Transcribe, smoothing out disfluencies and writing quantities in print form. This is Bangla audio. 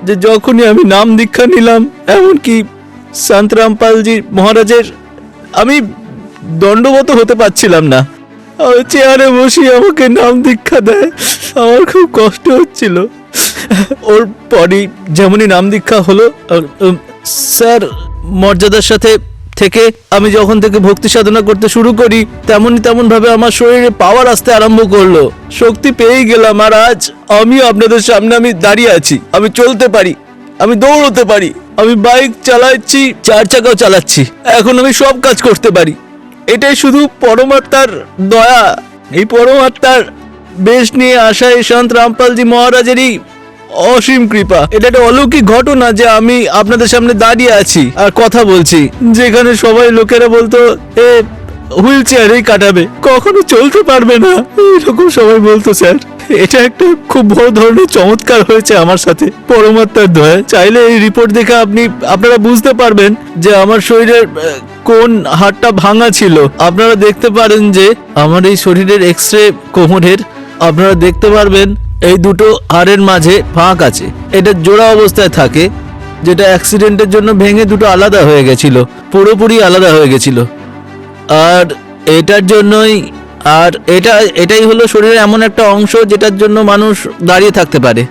যে যখনই আমি নাম দীক্ষা নিলাম, এমনকি সন্ত রামপালজি মহারাজের, আমি দণ্ডবত হতে পারছিলাম না। চেয়ারে বসিয়ে আমাকে নাম দীক্ষা দেয়, আমার খুব কষ্ট হচ্ছিল। ওর পরই যেমনই নাম দীক্ষা হলো, স্যার মর্যাদার সাথে থেকে আমি যখন থেকে ভক্তি সাধনা করতে শুরু করি, তেমন ভাবে আমার শরীরে পাওয়ার আসতে আরম্ভ করলো, শক্তি পেয়েই গেলাম। আর আজ আমিও আপনাদের সামনে আমি দাঁড়িয়ে আছি, আমি চলতে পারি, আমি দৌড়তে পারি, আমি বাইক চালাচ্ছি, 4 চাকাও চালাচ্ছি, এখন আমি সব কাজ করতে পারি। এটাই শুধু পরমাত্মার দয়া, এই পরমাত্মার বেশ নিয়ে আসা এই সন্ত রামপালজি মহারাজেরই অসীম কৃপা। এটা একটা অলৌকিক ঘটনা যে আমি আপনাদের সামনে দাঁড়িয়ে আছি আর কথা বলছি, যেখানে সবাই লোকেরা বলতো এ হুইল চেয়ারেই কাটাবে, কখনো চলতে পারবে না, এরকম সবাই বলতো। স্যার, এটা একটা খুব বড় ধরনের চমৎকার হয়েছে আমার সাথে পরমাত্মার দয়া। চাইলে এই রিপোর্ট দেখে আপনারা বুঝতে পারবেন যে আমার শরীরের কোন হাড়টা ভাঙা ছিল। আপনারা দেখতে পারেন যে আমার এই শরীরের এক্সরে কোমরের, আপনারা দেখতে পারবেন এই দুটো হাড়ের মাঝে ফাঁক আছে। এটা জোড়া অবস্থায় থাকে, যেটা অ্যাক্সিডেন্টের জন্য ভেঙে দুটো আলাদা হয়ে গেছিল, পুরোপুরি আলাদা হয়ে গেছিল। আর এটার জন্যই, আর এটাই হলো শরীরের এমন একটা অংশ যেটার জন্য মানুষ দাঁড়িয়ে থাকতে পারে।